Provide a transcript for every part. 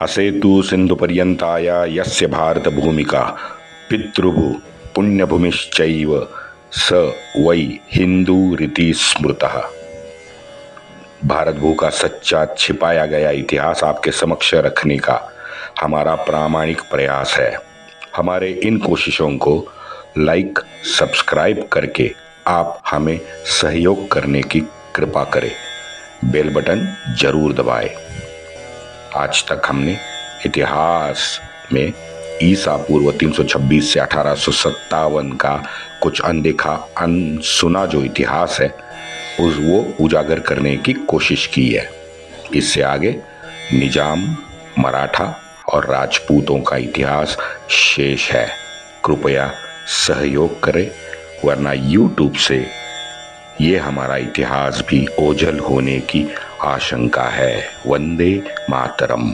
असेतु सिन्धुपर्यन्ताय यस्य भारतभूमिका पितृभू पुण्यभूमिश्चैव स वै हिंदूरिति स्मृतः। भारत भू का सच्चा छिपाया गया इतिहास आपके समक्ष रखने का हमारा प्रामाणिक प्रयास है। हमारे इन कोशिशों को लाइक सब्सक्राइब करके आप हमें सहयोग करने की कृपा करें। बेल बटन जरूर दबाएं। आज तक हमने इतिहास में ईसा पूर्व 326 से 1857 का कुछ अनदेखा अनसुना जो इतिहास है वो उजागर करने की कोशिश की है। इससे आगे निजाम, मराठा और राजपूतों का इतिहास शेष है। कृपया सहयोग करें, वरना YouTube से ये हमारा इतिहास भी ओझल होने की आशंका है। वंदे मातरम।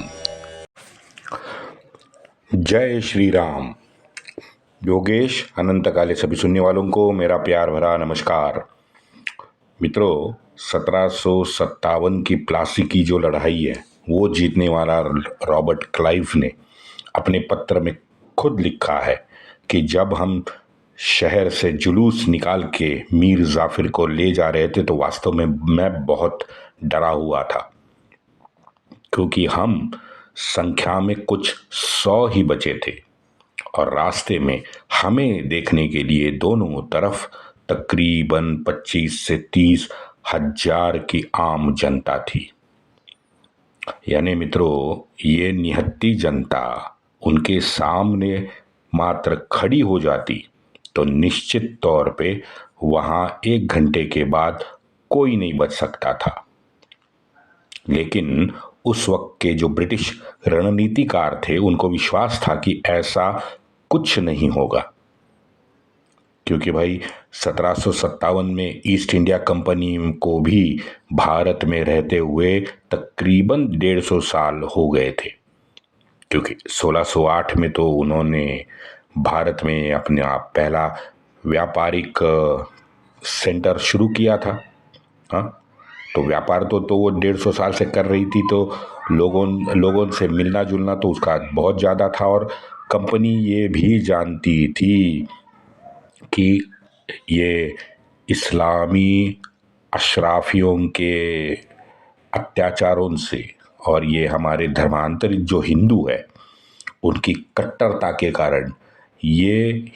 जय श्री राम। योगेश अनंत काले सभी सुनने वालों को मेरा प्यार भरा नमस्कार। मित्रों, 1757 की प्लासी की जो लड़ाई है वो जीतने वाला रॉबर्ट क्लाइव ने अपने पत्र में खुद लिखा है कि जब हम शहर से जुलूस निकाल के मीर जाफिर को ले जा रहे थे तो वास्तव में मैं बहुत डरा हुआ था, क्योंकि हम संख्या में कुछ 100 ही बचे थे और रास्ते में हमें देखने के लिए दोनों तरफ तकरीबन 25 से 30 हजार की आम जनता थी। यानी मित्रों, ये निहत्ती जनता उनके सामने मात्र खड़ी हो जाती तो निश्चित तौर पे वहां 1 घंटे के बाद कोई नहीं बच सकता था। लेकिन उस वक्त के जो ब्रिटिश रणनीतिकार थे उनको विश्वास था कि ऐसा कुछ नहीं होगा, क्योंकि भाई 1757 में ईस्ट इंडिया कंपनी को भी भारत में रहते हुए तकरीबन 150 साल हो गए थे। क्योंकि 1608 में तो उन्होंने भारत में अपना पहला व्यापारिक सेंटर शुरू किया था। हाँ, तो व्यापार तो वो 150 साल से कर रही थी, तो लोगों से मिलना जुलना तो उसका बहुत ज़्यादा था। और कंपनी ये भी जानती थी कि ये इस्लामी अशराफियों के अत्याचारों से और ये हमारे धर्मांतरित जो हिंदू है उनकी कट्टरता के कारण ये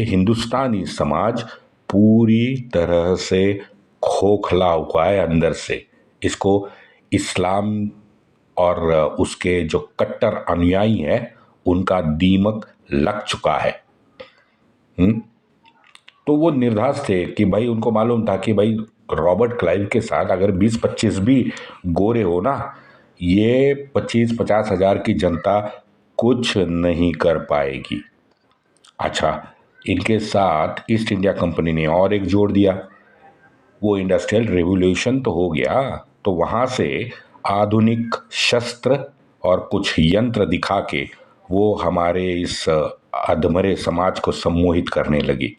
हिंदुस्तानी समाज पूरी तरह से खोखला हुआ है अंदर से। इसको इस्लाम और उसके जो कट्टर अनुयायी हैं उनका दीमक लग चुका है। तो वो निर्धास थे कि भाई, उनको मालूम था कि भाई रॉबर्ट क्लाइव के साथ अगर 20-25 भी गोरे हो ना, ये 25-50 हजार की जनता कुछ नहीं कर पाएगी। अच्छा, इनके साथ ईस्ट इंडिया कंपनी ने और एक जोड़ दिया। वो इंडस्ट्रियल रेवोल्यूशन तो हो गया, तो वहां से आधुनिक शस्त्र और कुछ यंत्र दिखा के वो हमारे इस अधमरे समाज को सम्मोहित करने लगी।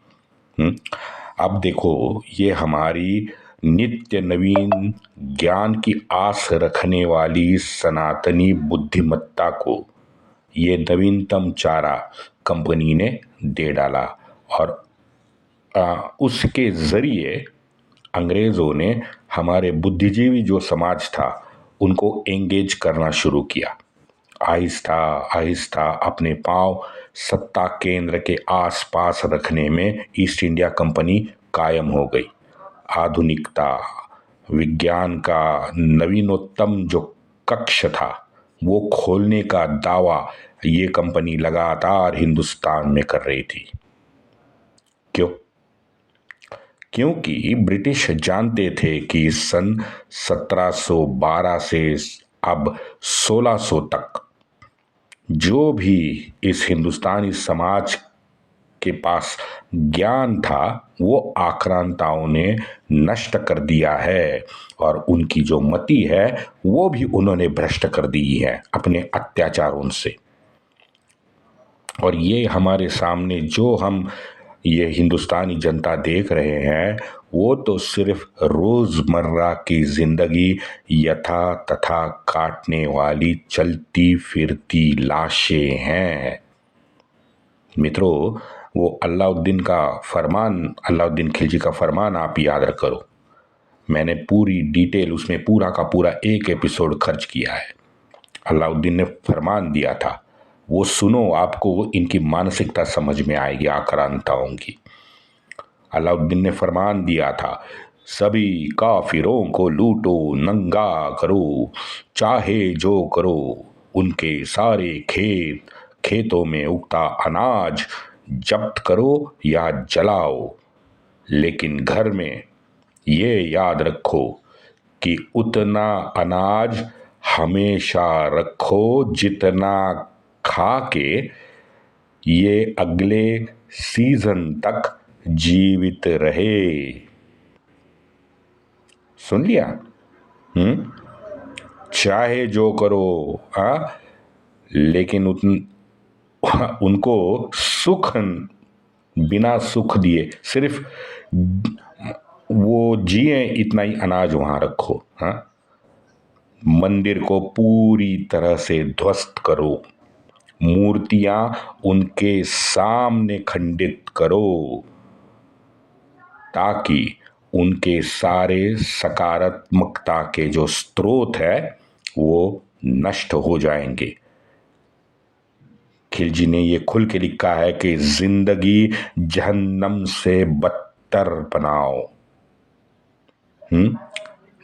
अब देखो, ये हमारी नित्य नवीन ज्ञान की आस रखने वाली सनातनी बुद्धिमत्ता को ये नवीनतम चारा कंपनी ने दे डाला और उसके जरिए अंग्रेजों ने हमारे बुद्धिजीवी जो समाज था उनको एंगेज करना शुरू किया। आहिस्ता आहिस्ता अपने पांव सत्ता केंद्र के आसपास रखने में ईस्ट इंडिया कंपनी कायम हो गई। आधुनिकता, विज्ञान का नवीनोत्तम जो कक्ष था वो खोलने का दावा ये कंपनी लगातार हिंदुस्तान में कर रही थी। क्यों? क्योंकि ब्रिटिश जानते थे कि सन 1712 से अब 1600 तक जो भी इस हिंदुस्तानी समाज के पास ज्ञान था वो आक्रांताओं ने नष्ट कर दिया है और उनकी जो मति है वो भी उन्होंने भ्रष्ट कर दी है अपने अत्याचारों से। और ये हमारे सामने जो हम ये हिंदुस्तानी जनता देख रहे हैं वो तो सिर्फ रोजमर्रा की जिंदगी यथा तथा काटने वाली चलती फिरती लाशें हैं। मित्रों, वो अलाउद्दीन खिलजी का फरमान आप याद करो। मैंने पूरी डिटेल उसमें पूरा का पूरा एक एपिसोड खर्च किया है। अलाउद्दीन ने फरमान दिया था, वो सुनो, आपको इनकी मानसिकता समझ में आएगी आक्रांताओं की। अलाउद्दीन ने फरमान दिया था, सभी काफिरों को लूटो, नंगा करो, चाहे जो करो, उनके सारे खेतों में उगता अनाज जब्त करो या जलाओ, लेकिन घर में ये याद रखो कि उतना अनाज हमेशा रखो जितना खा के ये अगले सीजन तक जीवित रहे। सुन लिया? चाहे जो करो, हाँ, लेकिन उनको बिना सुख दिए सिर्फ वो जिए इतना ही अनाज वहां रखो। हाँ, मंदिर को पूरी तरह से ध्वस्त करो, मूर्तियां उनके सामने खंडित करो, ताकि उनके सारे सकारात्मकता के जो स्रोत है वो नष्ट हो जाएंगे। खिलजी ने ये खुल के लिखा है कि जिंदगी जहन्नम से बदतर बनाओ।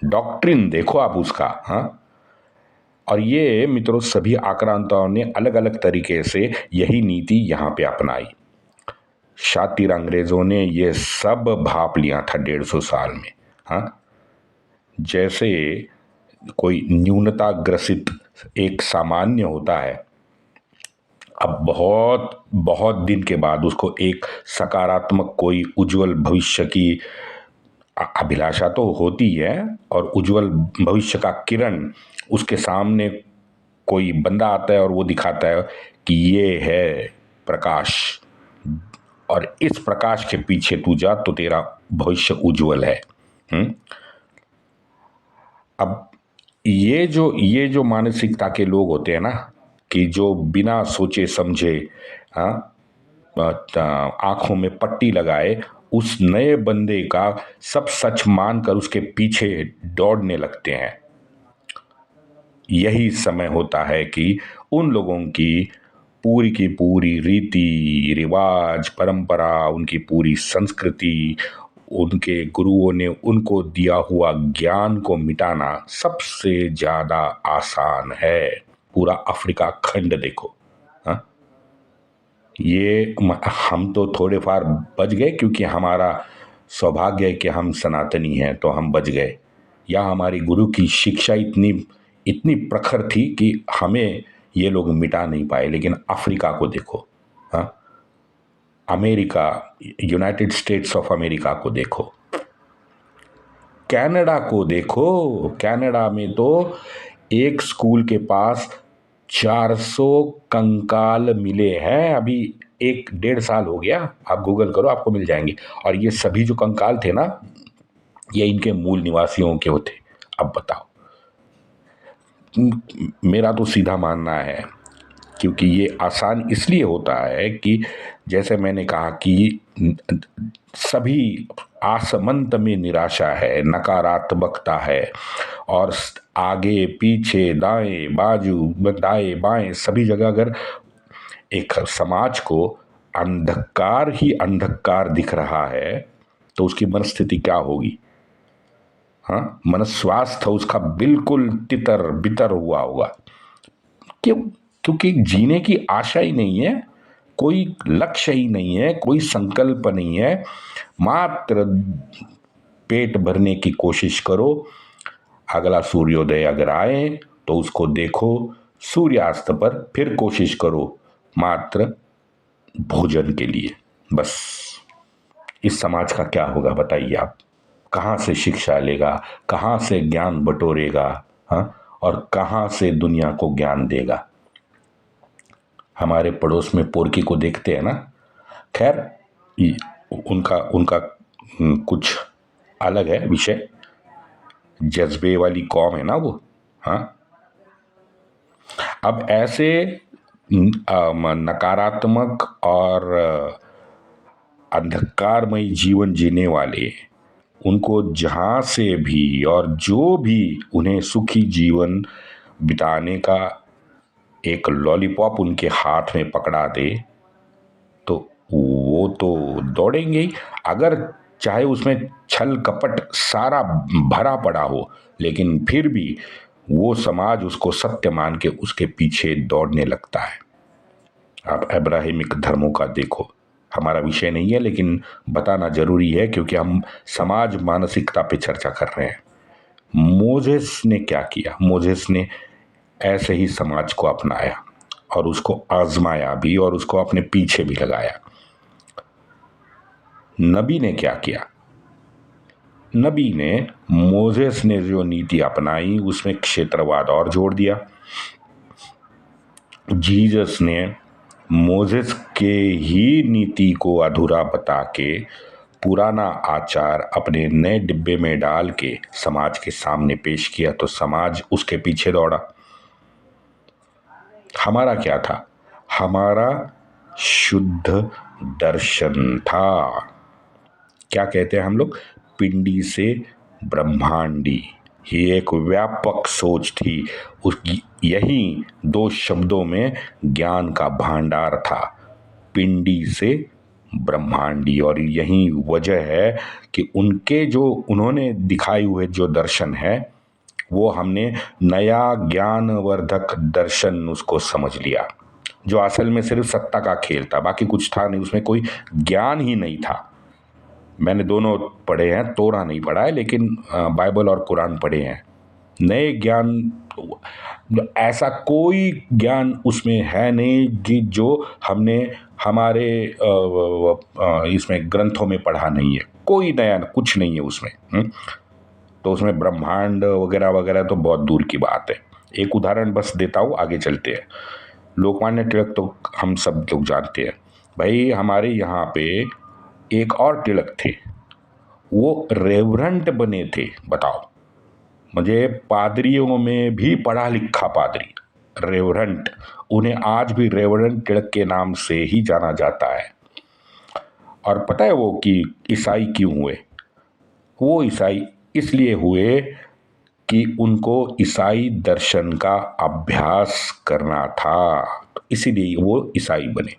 डॉक्ट्रिन देखो आप उसका। हाँ, और ये मित्रों सभी आक्रांताओं ने अलग अलग तरीके से यही नीति यहां पे अपनाई। शातिर अंग्रेजों ने ये सब भाप लिया था 150 साल में। हाँ, जैसे कोई न्यूनता ग्रसित एक सामान्य होता है, अब बहुत बहुत दिन के बाद उसको एक सकारात्मक कोई उज्जवल भविष्य की अभिलाषा तो होती है, और उज्जवल भविष्य का किरण उसके सामने कोई बंदा आता है और वो दिखाता है कि ये है प्रकाश, और इस प्रकाश के पीछे तू जा तो तेरा भविष्य उज्जवल है। अब ये जो मानसिकता के लोग होते हैं ना, कि जो बिना सोचे समझे आंखों में पट्टी लगाए उस नए बंदे का सब सच मानकर उसके पीछे दौड़ने लगते हैं, यही समय होता है कि उन लोगों की पूरी रीति रिवाज परंपरा, उनकी पूरी संस्कृति, उनके गुरुओं ने उनको दिया हुआ ज्ञान को मिटाना सबसे ज्यादा आसान है। पूरा अफ्रीका खंड देखो। हाँ, ये हम तो थोड़े फार बच गए क्योंकि हमारा सौभाग्य है कि हम सनातनी हैं तो हम बच गए, या हमारी गुरु की शिक्षा इतनी प्रखर थी कि हमें ये लोग मिटा नहीं पाए। लेकिन अफ्रीका को देखो, हाँ, America, United states of America को देखो, कनाडा को देखो। कनाडा में तो एक स्कूल के पास 400 कंकाल मिले हैं। अभी 1-1.5 साल हो गया, आप गूगल करो आपको मिल जाएंगे। और ये सभी जो कंकाल थे ना, ये इनके मूल निवासियों के होते। अब बताओ, मेरा तो सीधा मानना है, क्योंकि ये आसान इसलिए होता है कि जैसे मैंने कहा कि सभी आसमंत में निराशा है, नकारात्मकता है, और आगे पीछे दाएं बाएं सभी जगह अगर एक समाज को अंधकार ही अंधकार दिख रहा है तो उसकी मनस्थिति क्या होगी? हाँ, मनस्वास्थ्य उसका बिल्कुल तितर बितर हुआ होगा। क्यों? क्योंकि जीने की आशा ही नहीं है, कोई लक्ष्य ही नहीं है, कोई संकल्प नहीं है, मात्र पेट भरने की कोशिश करो। अगला सूर्योदय अगर आए तो उसको देखो, सूर्यास्त पर फिर कोशिश करो मात्र भोजन के लिए। बस इस समाज का क्या होगा बताइए आप? कहाँ से शिक्षा लेगा, कहाँ से ज्ञान बटोरेगा, हाँ, और कहाँ से दुनिया को ज्ञान देगा? हमारे पड़ोस में पोरकी को देखते हैं ना, खैर उनका कुछ अलग है विषय, जज्बे वाली कौम है ना वो। हाँ, अब ऐसे नकारात्मक और अंधकारमय जीवन जीने वाले, उनको जहां से भी और जो भी उन्हें सुखी जीवन बिताने का एक लॉलीपॉप उनके हाथ में पकड़ा दे तो वो तो दौड़ेंगे ही। अगर चाहे उसमें छल कपट सारा भरा पड़ा हो, लेकिन फिर भी वो समाज उसको सत्य मान के उसके पीछे दौड़ने लगता है। आप अब्राहिमिक धर्मों का देखो, हमारा विषय नहीं है लेकिन बताना जरूरी है क्योंकि हम समाज मानसिकता पे चर्चा कर रहे हैं। मोजेस ने क्या किया? मोजेस ने ऐसे ही समाज को अपनाया और उसको आजमाया भी और उसको अपने पीछे भी लगाया। नबी ने क्या किया? नबी ने, मोजेस ने जो नीति अपनाई उसमें क्षेत्रवाद और जोड़ दिया। जीसस ने मोजेस के ही नीति को अधूरा बता के पुराना आचार अपने नए डिब्बे में डाल के समाज के सामने पेश किया तो समाज उसके पीछे दौड़ा। हमारा क्या था? हमारा शुद्ध दर्शन था। क्या कहते हैं हम लोग? पिंडी से ब्रह्मांडी। ये एक व्यापक सोच थी। उसकी यही दो शब्दों में ज्ञान का भांडार था, पिंडी से ब्रह्मांडी। और यही वजह है कि उनके जो उन्होंने दिखाए हुए जो दर्शन है वो हमने नया ज्ञानवर्धक दर्शन उसको समझ लिया, जो असल में सिर्फ सत्ता का खेल था, बाकी कुछ था नहीं, उसमें कोई ज्ञान ही नहीं था। मैंने दोनों पढ़े हैं, तोरा नहीं पढ़ा है लेकिन बाइबल और कुरान पढ़े हैं। नए ज्ञान, ऐसा कोई ज्ञान उसमें है नहीं कि जो हमने हमारे इसमें ग्रंथों में पढ़ा नहीं है। कोई नया कुछ नहीं है उसमें। तो उसमें ब्रह्मांड वगैरह वगैरह तो बहुत दूर की बात है। एक उदाहरण बस देता हूँ, आगे चलते हैं। लोकमान्य तिलक तो हम सब लोग जानते हैं भाई। हमारे यहाँ पे एक और तिलक थे, वो रेवरेंट बने थे। बताओ, मुझे पादरियों में भी पढ़ा लिखा पादरी, रेवरेंट, उन्हें आज भी रेवरेंट तिलक के नाम से ही जाना जाता है। और पता है वो कि ईसाई क्यों हुए? वो ईसाई इसलिए हुए कि उनको ईसाई दर्शन का अभ्यास करना था, तो इसीलिए वो ईसाई बने।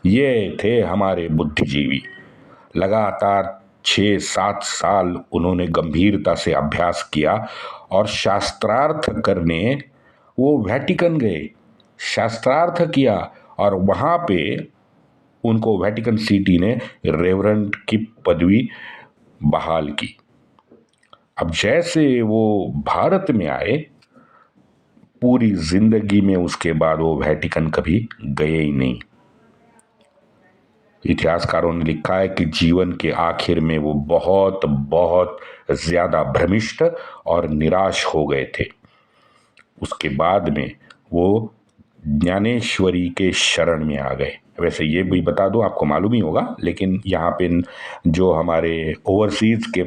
ये थे हमारे बुद्धिजीवी। लगातार 6-7 साल उन्होंने गंभीरता से अभ्यास किया और शास्त्रार्थ करने वो वेटिकन गए, शास्त्रार्थ किया और वहाँ पे उनको वेटिकन सिटी ने रेवरेंट की पदवी बहाल की। अब जैसे वो भारत में आए, पूरी जिंदगी में उसके बाद वो वेटिकन कभी गए ही नहीं। इतिहासकारों ने लिखा है कि जीवन के आखिर में वो बहुत बहुत ज्यादा भ्रमिष्ट और निराश हो गए थे। उसके बाद में वो ज्ञानेश्वरी के शरण में आ गए। वैसे ये भी बता दूं, आपको मालूम ही होगा, लेकिन यहाँ पे जो हमारे ओवरसीज के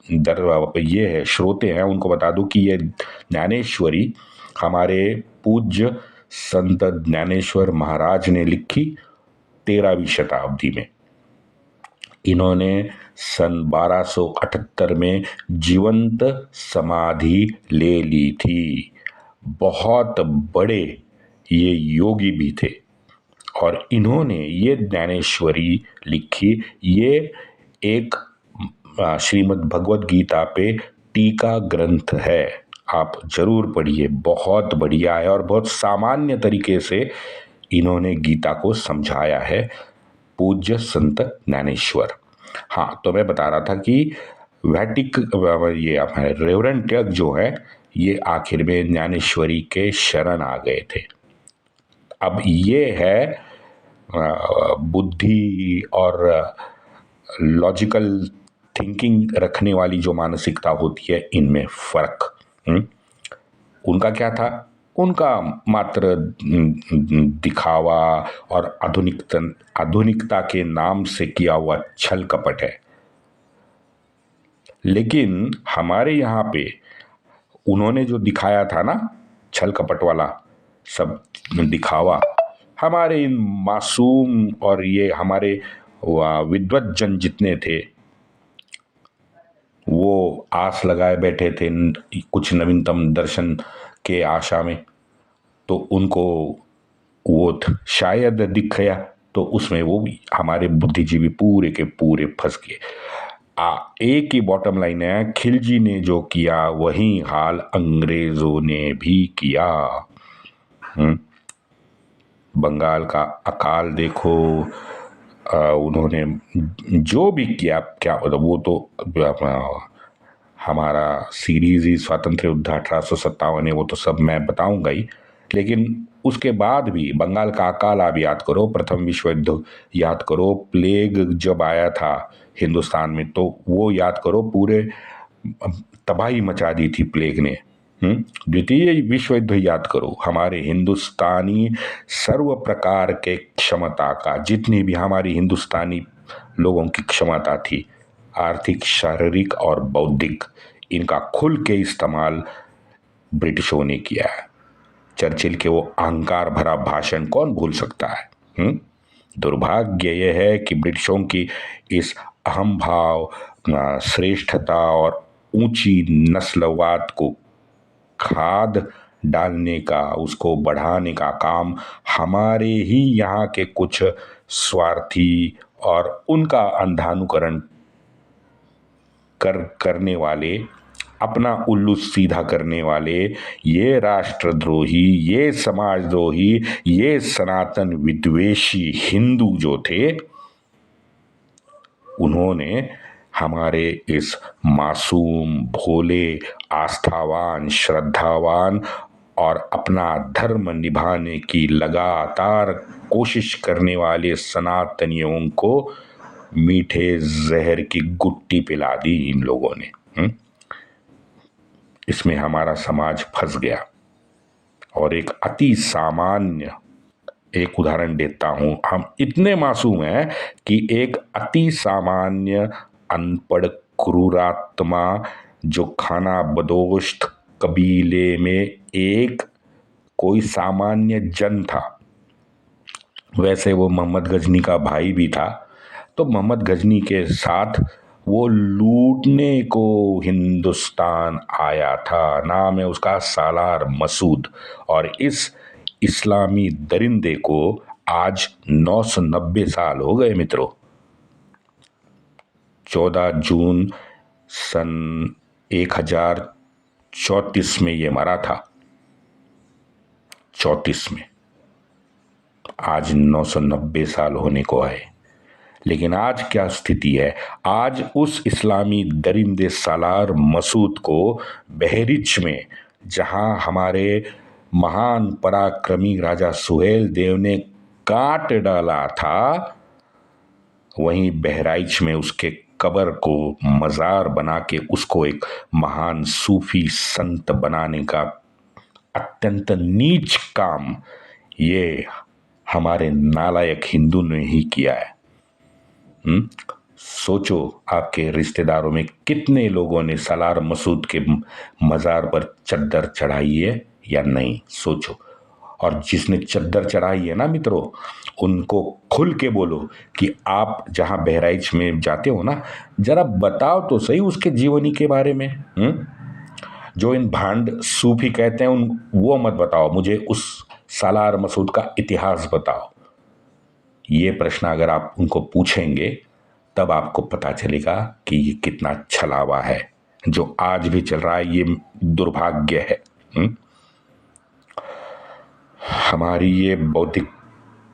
ये है श्रोते हैं, उनको बता दूं कि ये ज्ञानेश्वरी हमारे पूज्य संत ज्ञानेश्वर महाराज ने लिखी 13वीं शताब्दी में। इन्होंने सन 1278 में जीवंत समाधि ले ली थी। बहुत बड़े ये योगी भी थे और इन्होंने ये ज्ञानेश्वरी लिखी। ये एक श्रीमद् भगवद गीता पे टीका ग्रंथ है, आप जरूर पढ़िए, बहुत बढ़िया है और बहुत सामान्य तरीके से इन्होंने गीता को समझाया है, पूज्य संत ज्ञानेश्वर। हाँ, तो मैं बता रहा था कि ये हमारे रेवरेंट तिलक जो है ये आखिर में ज्ञानेश्वरी के शरण आ गए थे। अब ये है बुद्धि और लॉजिकल थिंकिंग रखने वाली जो मानसिकता होती है, इनमें फर्क। उनका क्या था? उनका मात्र दिखावा और आधुनिकता के नाम से किया हुआ छल कपट है। लेकिन हमारे यहाँ पे उन्होंने जो दिखाया था ना, छल कपट वाला सब दिखावा, हमारे इन मासूम और ये हमारे विद्वत जन जितने थे, वो आस लगाए बैठे थे कुछ नवीनतम दर्शन के आशा में, तो उनको वो शायद दिख गया, तो उसमें वो भी हमारे बुद्धिजीवी पूरे के पूरे फंस गए। एक ही बॉटम लाइन है, खिलजी ने जो किया वही हाल अंग्रेजों ने भी किया। बंगाल का अकाल देखो, उन्होंने जो भी किया, क्या मतलब, वो तो हमारा सीरीज ही स्वातंत्र्य युद्ध 1857 है, वो तो सब मैं बताऊंगा ही, लेकिन उसके बाद भी बंगाल का अकाल आप याद करो, प्रथम विश्व युद्ध याद करो, प्लेग जब आया था हिंदुस्तान में तो वो याद करो, पूरे तबाही मचा दी थी प्लेग ने। द्वितीय विश्व युद्ध याद करो, हमारे हिंदुस्तानी सर्व प्रकार के क्षमता का, जितनी भी हमारी हिंदुस्तानी लोगों की क्षमता थी, आर्थिक, शारीरिक और बौद्धिक, इनका खुल के इस्तेमाल ब्रिटिशों ने किया है। चर्चिल के वो अहंकार भरा भाषण कौन भूल सकता है। दुर्भाग्य यह है कि ब्रिटिशों की इस अहम भाव, श्रेष्ठता और ऊंची नस्लवाद को खाद डालने का, उसको बढ़ाने का काम हमारे ही यहाँ के कुछ स्वार्थी और उनका अंधानुकरण करने वाले, अपना उल्लू सीधा करने वाले, ये राष्ट्रद्रोही, ये समाजद्रोही, ये सनातन विद्वेषी हिंदू जो थे, उन्होंने हमारे इस मासूम, भोले, आस्थावान, श्रद्धावान और अपना धर्म निभाने की लगातार कोशिश करने वाले सनातनियों को मीठे जहर की गुट्टी पिला दी इन लोगों ने। इसमें हमारा समाज फंस गया। और एक अति सामान्य एक उदाहरण देता हूं, हम इतने मासूम हैं कि एक अति सामान्य अनपढ़ क्रूरात्मा जो खाना बदोश कबीले में एक कोई सामान्य जन था, वैसे वो मोहम्मद गजनी का भाई भी था, तो मोहम्मद गजनी के साथ वो लूटने को हिंदुस्तान आया था। नाम है उसका सालार मसूद। और इस इस्लामी दरिंदे को आज 990 साल हो गए मित्रों। 14 जून सन 1034 में ये मरा था, 34 में। आज 990 साल होने को आए। लेकिन आज क्या स्थिति है? आज उस इस्लामी दरिंदे सालार मसूद को बहरिच में, जहां हमारे महान पराक्रमी राजा सुहेल देव ने काट डाला था, वहीं बहराइच में उसके कब्र को मजार बना के उसको एक महान सूफी संत बनाने का अत्यंत नीच काम ये हमारे नालायक हिंदू ने ही किया है। सोचो, आपके रिश्तेदारों में कितने लोगों ने सालार मसूद के मजार पर चद्दर चढ़ाई है या नहीं, सोचो। और जिसने चद्दर चढ़ाई है ना मित्रों, उनको खुल के बोलो कि आप जहां बहराइच में जाते हो ना, जरा बताओ तो सही उसके जीवनी के बारे में। जो इन भांड सूफी कहते हैं वो मत बताओ, मुझे उस सालार मसूद का इतिहास बताओ। ये प्रश्न अगर आप उनको पूछेंगे तब आपको पता चलेगा कि ये कितना छलावा है जो आज भी चल रहा है। ये दुर्भाग्य है। हमारी ये बौद्धिक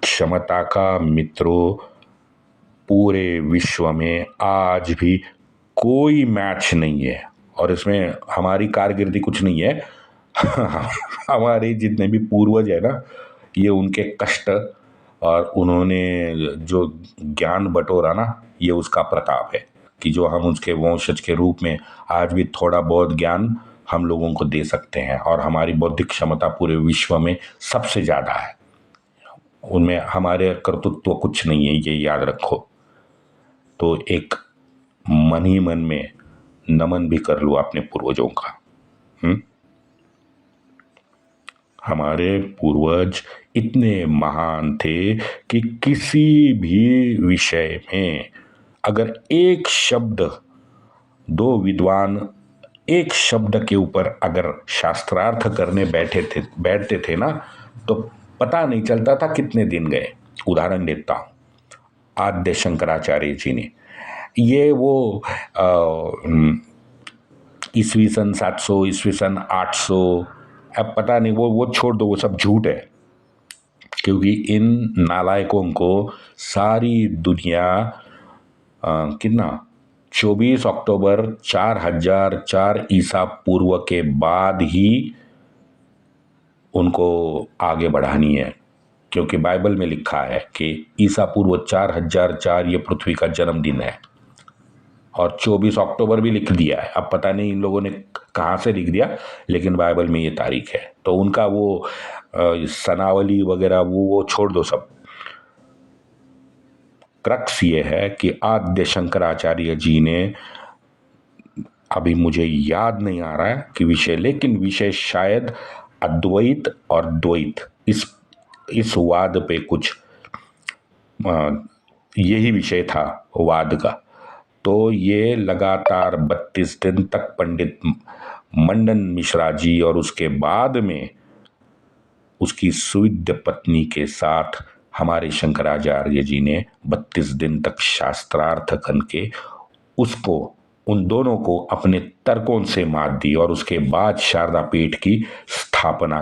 क्षमता का मित्रों पूरे विश्व में आज भी कोई मैच नहीं है। और इसमें हमारी कारकिर्दी कुछ नहीं है। हमारे जितने भी पूर्वज है ना, ये उनके कष्ट और उन्होंने जो ज्ञान बटोरा ना, ये उसका प्रताप है कि जो हम उसके वंशज के रूप में आज भी थोड़ा बहुत ज्ञान हम लोगों को दे सकते हैं। और हमारी बौद्धिक क्षमता पूरे विश्व में सबसे ज़्यादा है। उनमें हमारे कर्तृत्व कुछ नहीं है, ये याद रखो। तो एक मन ही मन में नमन भी कर लूँ अपने पूर्वजों का। हमारे पूर्वज इतने महान थे कि किसी भी विषय में अगर एक शब्द, दो विद्वान एक शब्द के ऊपर अगर शास्त्रार्थ करने बैठते थे ना, तो पता नहीं चलता था कितने दिन गए। उदाहरण देता हूं, आद्य शंकराचार्य जी ने, ये वो ईस्वी सन 700, ईस्वी सन 800, अब पता नहीं, वो छोड़ दो, वो सब झूठ है। क्योंकि इन नालायकों को सारी दुनिया कितना 24 अक्टूबर 4004 ईसा पूर्व के बाद ही उनको आगे बढ़ानी है। क्योंकि बाइबल में लिखा है कि ईसा पूर्व 4004 ये पृथ्वी का जन्मदिन है, और 24 अक्टूबर भी लिख दिया है। अब पता नहीं इन लोगों ने कहाँ से लिख दिया, लेकिन बाइबल में ये तारीख है। तो उनका वो सनावली वगैरह वो छोड़ दो सब। क्रक्स ये है कि आद्य शंकराचार्य जी ने, अभी मुझे याद नहीं आ रहा है कि विषय, लेकिन विषय शायद अद्वैत और द्वैत, इस वाद पे कुछ यही विषय था वाद का। तो ये लगातार 32 दिन तक पंडित मंडन मिश्रा जी और उसके बाद में उसकी सुविद्य पत्नी के साथ हमारे शंकराचार्य जी ने 32 दिन तक शास्त्रार्थ करके उसको, उन दोनों को अपने तर्कों से मात दी, और उसके बाद शारदा पीठ की स्थापना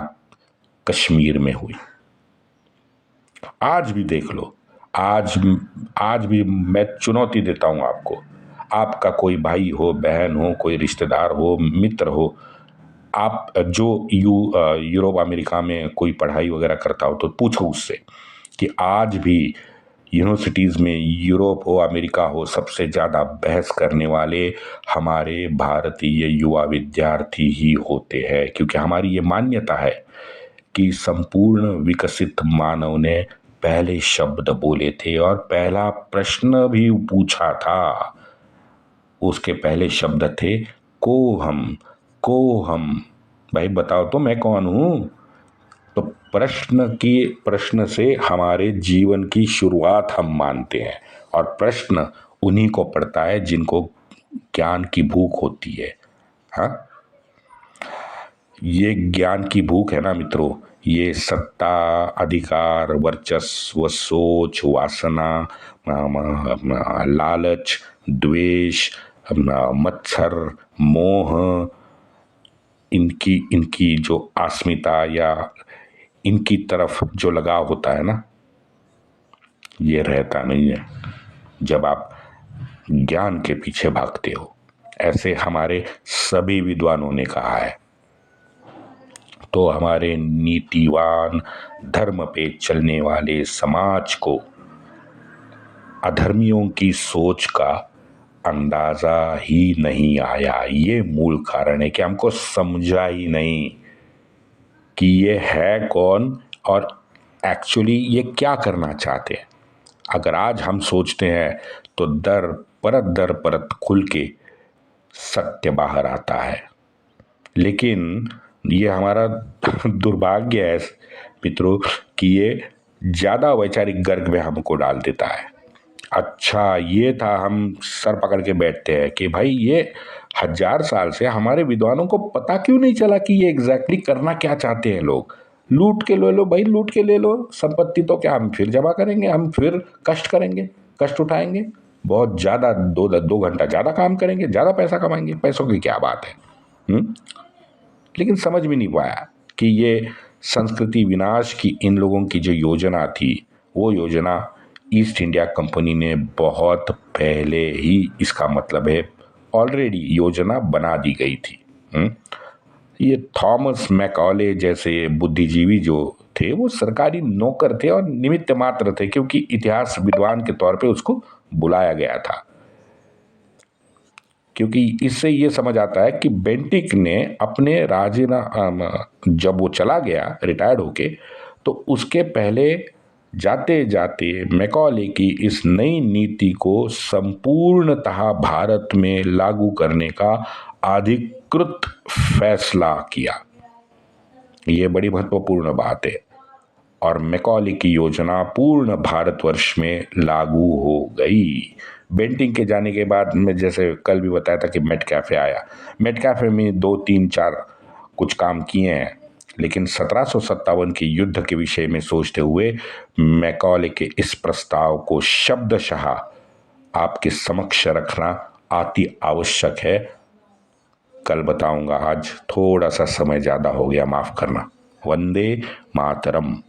कश्मीर में हुई। आज भी देख लो, आज भी मैं चुनौती देता हूं आपको, आपका कोई भाई हो, बहन हो, कोई रिश्तेदार हो, मित्र हो, आप जो यूरोप अमेरिका में कोई पढ़ाई वगैरह करता हो, तो पूछो उससे कि आज भी यूनिवर्सिटीज़ में, यूरोप हो अमेरिका हो, सबसे ज़्यादा बहस करने वाले हमारे भारतीय युवा विद्यार्थी ही होते हैं। क्योंकि हमारी ये मान्यता है कि संपूर्ण विकसित मानव ने पहले शब्द बोले थे और पहला प्रश्न भी पूछा था। उसके पहले शब्द थे को हम। भाई बताओ तो मैं कौन हूं? तो प्रश्न से हमारे जीवन की शुरुआत हम मानते हैं, और प्रश्न उन्हीं को पड़ता है जिनको ज्ञान की भूख होती है। हाँ, ये ज्ञान की भूख है ना मित्रों, ये सत्ता, अधिकार, वर्चस्व, सोच, वासना, लालच, द्वेष, मत्सर, मोह, इनकी जो अस्मिता या इनकी तरफ जो लगाव होता है ना, ये रहता नहीं है जब आप ज्ञान के पीछे भागते हो। ऐसे हमारे सभी विद्वानों ने कहा है। तो हमारे नीतिवान, धर्म पे चलने वाले समाज को अधर्मियों की सोच का अंदाजा ही नहीं आया। ये मूल कारण है कि हमको समझा ही नहीं कि ये है कौन और एक्चुअली ये क्या करना चाहते हैं। अगर आज हम सोचते हैं तो दर परत खुल के सत्य बाहर आता है। लेकिन ये हमारा दुर्भाग्य है मित्रों कि ये ज़्यादा वैचारिक गर्ग में हमको डाल देता है। अच्छा ये था, हम सर पकड़ के बैठते हैं कि भाई ये 1000 साल से हमारे विद्वानों को पता क्यों नहीं चला कि ये एग्जैक्टली करना क्या चाहते हैं लोग। लूट के ले लो भाई, लूट के ले लो संपत्ति, तो क्या हम फिर जमा करेंगे, हम फिर कष्ट करेंगे, कष्ट उठाएंगे, बहुत ज़्यादा 2 घंटा ज़्यादा काम करेंगे, ज़्यादा पैसा कमाएंगे, पैसों की क्या बात है। लेकिन समझ में नहीं पाया कि ये संस्कृति विनाश की इन लोगों की जो योजना थी, वो योजना ईस्ट इंडिया कंपनी ने बहुत पहले ही, इसका मतलब है ऑलरेडी योजना बना दी गई थी। ये थॉमस मैकॉले जैसे बुद्धिजीवी जो थे वो सरकारी नौकर थे और निमित्त मात्र थे, क्योंकि इतिहास विद्वान के तौर पे उसको बुलाया गया था। क्योंकि इससे ये समझ आता है कि बेंटिक ने अपने जब वो चला गया रिटायर्ड होके, तो उसके पहले जाते जाते मैकॉले की इस नई नीति को संपूर्णतः भारत में लागू करने का अधिकृत फैसला किया। ये बड़ी महत्वपूर्ण बात है। और मैकॉले की योजना पूर्ण भारतवर्ष में लागू हो गई। बेंटिंक के जाने के बाद मैं जैसे कल भी बताया था कि मेट कैफे आया। मेट कैफे में 2 3 4 कुछ काम किए हैं, लेकिन 1757 के युद्ध के विषय में सोचते हुए मैकॉले के इस प्रस्ताव को शब्दशः आपके समक्ष रखना अति आवश्यक है। कल बताऊंगा, आज थोड़ा सा समय ज्यादा हो गया, माफ करना। वंदे मातरम।